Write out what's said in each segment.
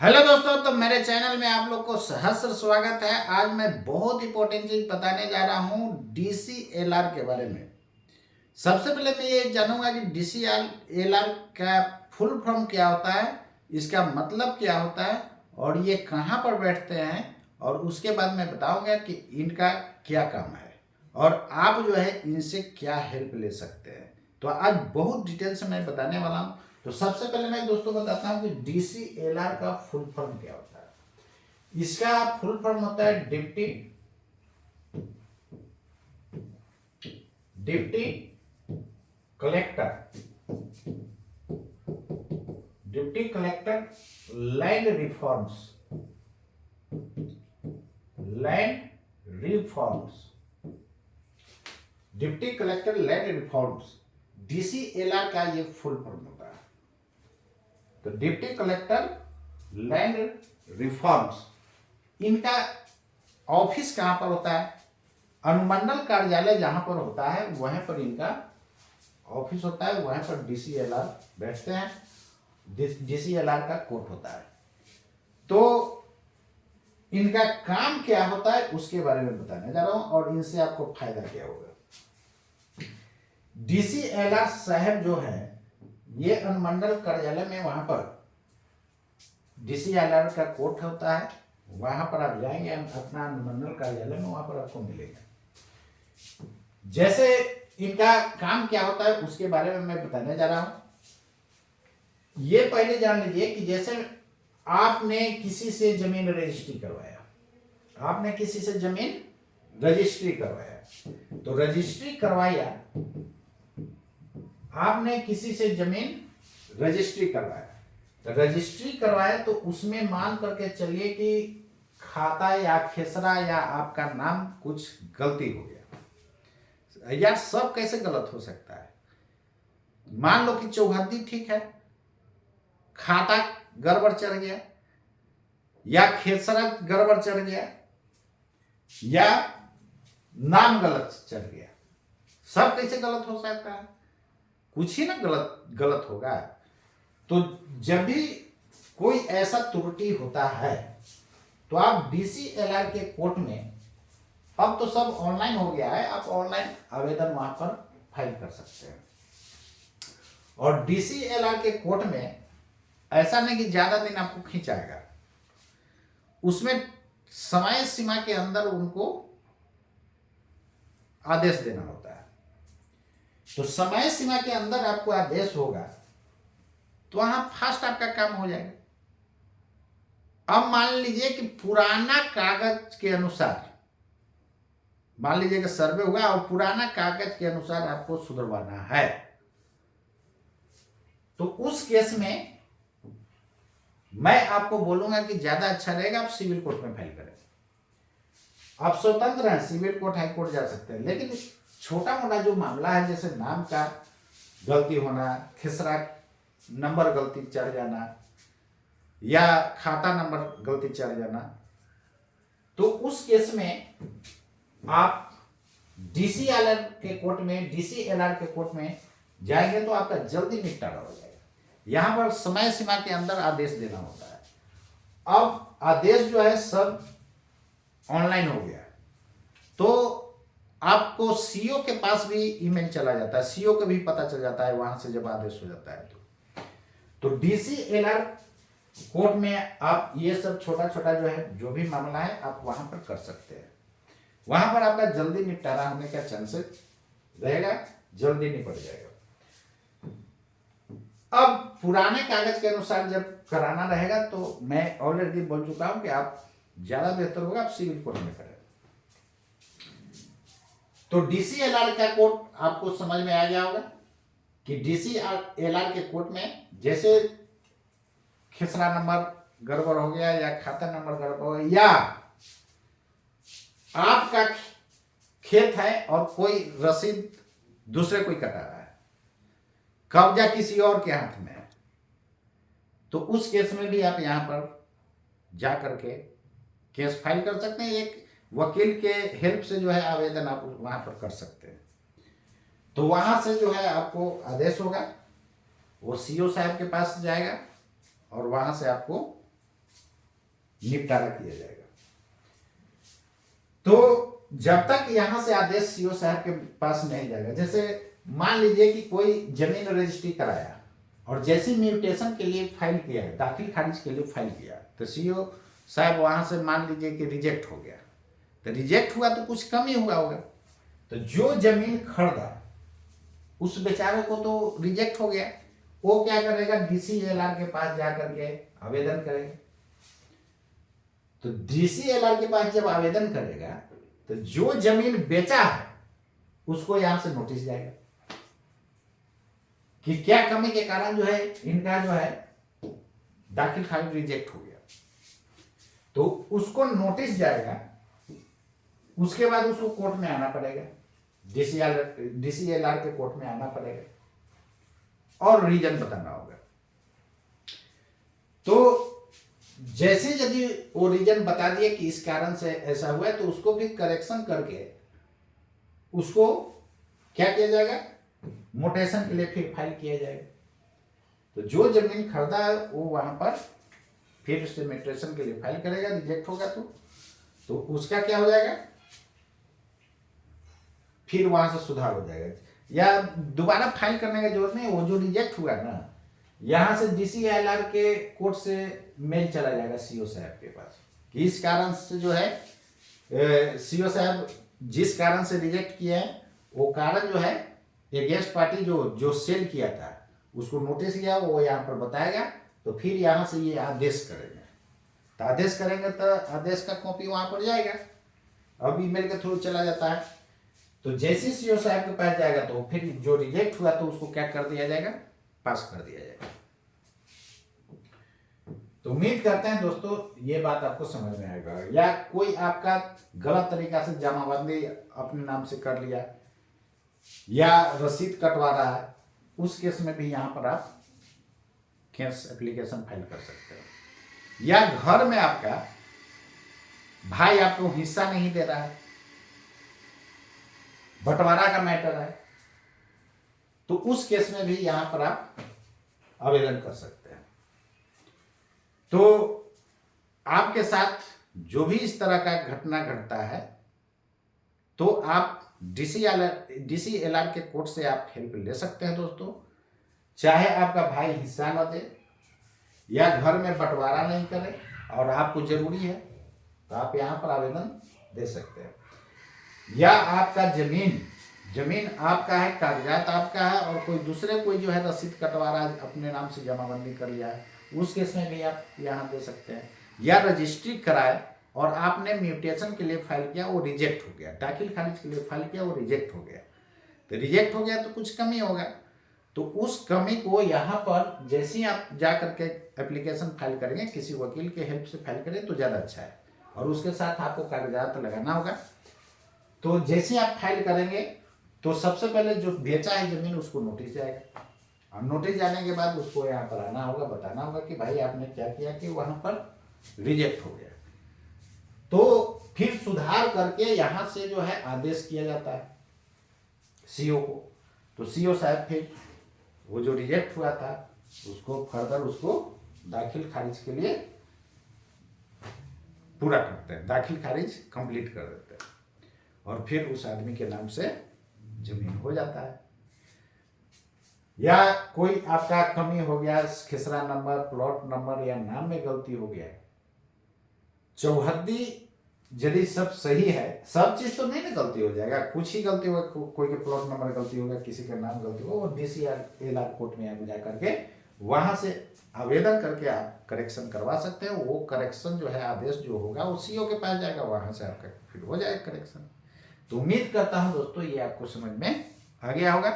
Hello दोस्तों, तो मेरे चैनल में आप लोग को सहस्र स्वागत है। आज मैं बहुत इंपॉर्टेंट चीज बताने जा रहा हूँ डीसीएलआर के बारे में। सबसे पहले मैं ये जानूंगा कि डीसीएलआर का फुल फॉर्म क्या होता है, इसका मतलब क्या होता है और ये कहाँ पर बैठते हैं, और उसके बाद मैं बताऊंगा कि इनका क्या काम है और आप जो है इनसे क्या हेल्प ले सकते हैं। तो आज बहुत डिटेल से मैं बताने वाला हूँ। तो सबसे पहले मैं दोस्तों बताता हूँ कि डीसीएलआर का फुल फॉर्म क्या होता है। इसका फुल फॉर्म होता है deputy deputy collector deputy collector land reforms land reforms deputy collector land reforms DCLR का ये फुल फॉर्म होता है। तो डिप्टी कलेक्टर लैंड रिफॉर्म्स, इनका ऑफिस कहां पर होता है? अनुमंडल कार्यालय जहां पर होता है वहां पर इनका ऑफिस होता है, वहां पर डीसीएलआर बैठते हैं। डीसीएलआर का कोर्ट होता है। तो इनका काम क्या होता है उसके बारे में बताने जा रहा हूं और इनसे आपको फायदा क्या होगा। डीसीएलआर साहब जो है ये अनुमंडल कार्यालय में, वहां पर डीसीएलआर का कोर्ट होता है, वहां पर आप जाएंगे अपना अनुमंडल कार्यालय में, वहां पर आपको मिलेगा। जैसे इनका काम क्या होता है उसके बारे में मैं बताने जा रहा हूं। ये पहले जान लीजिए कि जैसे आपने किसी से जमीन रजिस्ट्री करवाया, आपने किसी से जमीन रजिस्ट्री करवाया, तो रजिस्ट्री करवाया, आपने किसी से जमीन रजिस्ट्री करवाया, तो रजिस्ट्री करवाया तो उसमें मान करके चलिए कि खाता या खेसरा या आपका नाम कुछ गलती हो गया। यार सब कैसे गलत हो सकता है? मान लो कि चौहद्दी ठीक है, खाता गड़बड़ चढ़ गया या खेसरा गड़बड़ चढ़ गया या नाम गलत चढ़ गया, सब कैसे गलत हो सकता है? कुछ ही ना गलत गलत होगा। तो जब भी कोई ऐसा त्रुटि होता है तो आप डीसीएलआर के कोर्ट में, अब तो सब ऑनलाइन हो गया है, आप ऑनलाइन आवेदन वहां पर फाइल कर सकते हैं। और डीसीएलआर के कोर्ट में ऐसा नहीं कि ज्यादा दिन आपको खींचाएगा, उसमें समय सीमा के अंदर उनको आदेश देना होता है। तो समय सीमा के अंदर आपको आदेश होगा तो वहां फास्ट आपका काम हो जाएगा। अब मान लीजिए कि पुराना कागज के अनुसार, मान लीजिए कि सर्वे हुआ और पुराना कागज के अनुसार आपको सुधरवाना है, तो उस केस में मैं आपको बोलूंगा कि ज्यादा अच्छा रहेगा आप सिविल कोर्ट में फाइल करें। आप स्वतंत्र हैं, सिविल कोर्ट हाई कोर्ट जा सकते हैं, लेकिन छोटा मोटा जो मामला है जैसे नाम का गलती होना, खेसरा नंबर गलती चढ़ जाना या खाता नंबर गलती चढ़ जाना, तो उस केस में आप डीसीएलआर के कोर्ट में, डीसीएलआर के कोर्ट में जाएंगे तो आपका जल्दी निपटारा हो जाएगा। यहां पर समय सीमा के अंदर आदेश देना होता है। अब आदेश जो है सब ऑनलाइन हो गया, तो आपको सीओ के पास भी ईमेल चला जाता है, सीओ को भी पता चल जाता है वहां से जब आदेश हो जाता है। तो डीसीएलआर कोर्ट में आप ये सब छोटा छोटा जो है, जो भी मामला है आप वहां पर कर सकते हैं। वहां पर आपका जल्दी निपटारा होने का चांसेस रहेगा, जल्दी निपट जाएगा। अब पुराने कागज के अनुसार जब कराना रहेगा तो मैं ऑलरेडी बोल चुका हूं कि आप ज्यादा बेहतर होगा आप सिविल कोर्ट में करें। तो डीसीएलआर का कोर्ट आपको समझ में आ गया होगा कि डीसीएलआर के कोर्ट में जैसे खेसरा नंबर गड़बड़ हो गया या खाता नंबर गड़बड़ हो गया या आपका खेत है और कोई रसीद दूसरे कोई कटा रहा है, कब्जा किसी और के हाथ में है, तो उस केस में भी आप यहां पर जा करके केस फाइल कर सकते हैं। एक वकील के हेल्प से जो है आवेदन आप वहां पर कर सकते हैं। तो वहां से जो है आपको आदेश होगा, वो सीओ साहब के पास जाएगा और वहां से आपको निपटारा किया जाएगा। तो जब तक यहां से आदेश सीओ साहब के पास नहीं जाएगा, जैसे मान लीजिए कि कोई जमीन रजिस्ट्री कराया और जैसी म्यूटेशन के लिए फाइल किया है, दाखिल खारिज के लिए फाइल किया, तो सीओ साहब वहां से मान लीजिए कि रिजेक्ट हो गया, तो रिजेक्ट हुआ तो कुछ कम ही हुआ होगा, तो जो जमीन खरीदा उस बेचारे को तो रिजेक्ट हो गया, वो क्या करेगा, डीसीएलआर के पास जाकर के आवेदन करेगा। तो डीसीएलआर के पास जब आवेदन करेगा तो जो जमीन बेचा है उसको यहां से नोटिस जाएगा कि क्या कमी के कारण जो है इनका जो है दाखिल खारिज रिजेक्ट हो गया, तो उसको नोटिस जाएगा। उसके बाद उसको कोर्ट में आना पड़ेगा, डीसीएलआर के कोर्ट में आना पड़ेगा और रीजन बताना होगा। तो जैसे यदि वो रीजन बता दिए कि इस कारण से ऐसा हुआ है, तो उसको भी करेक्शन करके उसको क्या किया जाएगा, मोटेशन के लिए फिर फाइल किया जाएगा। तो जो जमीन खरीदा है वो वहां पर फिर उससे मोटेशन के लिए फाइल करेगा, रिजेक्ट होगा तो उसका क्या हो जाएगा, फिर वहां से सुधार हो जाएगा, या दोबारा फाइल करने की जरूरत नहीं है। वो जो रिजेक्ट हुआ ना, यहां से डीसीएलआर के कोर्ट से मेल चला जाएगा सीओ साहब के पास कि इस कारण से जो है सीओ साहब जिस कारण से रिजेक्ट किया है वो कारण जो है अगेंस्ट पार्टी जो सेल किया था उसको नोटिस किया, वो यहाँ पर बताएगा। तो फिर यहाँ से ये आदेश करेंगे, तो आदेश करेंगे तो आदेश का कॉपी वहां पर जाएगा, अब ईमेल के थ्रू चला जाता है। तो जैसे सीओ साहब के पास जाएगा तो फिर जो रिजेक्ट हुआ तो उसको क्या कर दिया जाएगा, पास कर दिया जाएगा। तो उम्मीद करते हैं दोस्तों ये बात आपको समझ में आएगा। या कोई आपका गलत तरीका से जमाबंदी अपने नाम से कर लिया या रसीद कटवा रहा है, उस केस में भी यहाँ पर आप केस एप्लीकेशन फाइल कर सकते हो। या घर में आपका भाई आपको हिस्सा नहीं दे रहा है, बंटवारा का मैटर है, तो उस केस में भी यहां पर आप आवेदन कर सकते हैं। तो आपके साथ जो भी इस तरह का घटना घटता है तो आप डीसीएलआर के कोर्ट से आप हेल्प ले सकते हैं दोस्तों। चाहे आपका भाई हिस्सा न दे या घर में बंटवारा नहीं करे और आपको जरूरी है, तो आप यहां पर आवेदन दे सकते हैं। या आपका जमीन आपका है, कागजात आपका है और कोई दूसरे कोई जो है रसीद कटवा रहा है, अपने नाम से जमाबंदी कर लिया है, उस केस में भी आप यहाँ दे सकते हैं। या रजिस्ट्री कराए और आपने म्यूटेशन के लिए फाइल किया, वो रिजेक्ट हो गया, दाखिल खारिज के लिए फाइल किया, वो रिजेक्ट हो गया, तो रिजेक्ट हो गया तो कुछ कमी होगा, तो उस कमी को यहाँ पर जैसे ही आप जा करके एप्लीकेशन फाइल करेंगे, किसी वकील के हेल्प से फाइल करें तो ज़्यादा अच्छा है, और उसके साथ आपको कागजात लगाना होगा। तो जैसे आप फाइल करेंगे तो सबसे पहले जो बेचा है जमीन उसको नोटिस जाएगा, और नोटिस जाने के बाद उसको यहाँ पर आना होगा, बताना होगा कि भाई आपने क्या किया कि वहां पर रिजेक्ट हो गया। तो फिर सुधार करके यहाँ से जो है आदेश किया जाता है सीओ को, तो सीओ साहब फिर वो जो रिजेक्ट हुआ था उसको फर्दर उसको दाखिल खारिज के लिए पूरा करते हैं, दाखिल खारिज कंप्लीट कर देते हैं, और फिर उस आदमी के नाम से जमीन हो जाता है। या कोई आपका कमी हो गया, खिसरा नंबर, प्लॉट नंबर या नाम में गलती हो गया, चौहद्दी यदि सब सही है, सब चीज तो नहीं ना गलती हो जाएगा, कुछ ही गलती होगा, कोई के प्लॉट नंबर गलती होगा, किसी का नाम गलती होगा, वो डीसीएलआर कोर्ट में आप जा करके वहां से आवेदन करके आप करेक्शन करवा सकते हैं। वो करेक्शन जो है आदेश जो होगा वो सीओ के पास जाएगा, वहां से आपका फिर हो जाएगा करेक्शन। तो उम्मीद करता हूं दोस्तों ये आपको समझ में आ गया होगा।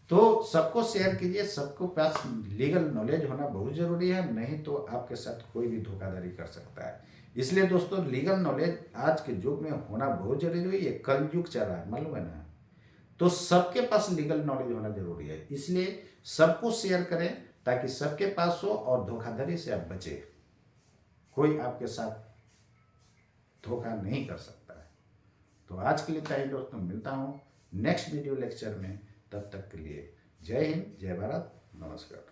तो सबको शेयर कीजिए, सबको पास लीगल नॉलेज होना बहुत जरूरी है, नहीं तो आपके साथ कोई भी धोखाधड़ी कर सकता है। इसलिए दोस्तों लीगल नॉलेज आज के युग में होना बहुत जरूरी है। ये कल युग चल रहा है, मालूम है ना, तो सबके पास लीगल नॉलेज होना जरूरी है। इसलिए सबको शेयर करें ताकि सबके पास हो और धोखाधड़ी से आप बचे, कोई आपके साथ धोखा नहीं कर सकता है। तो आज के लिए चाहिए दोस्तों, मिलता हूँ नेक्स्ट वीडियो लेक्चर में, तब तक के लिए जय हिंद, जय भारत, नमस्कार।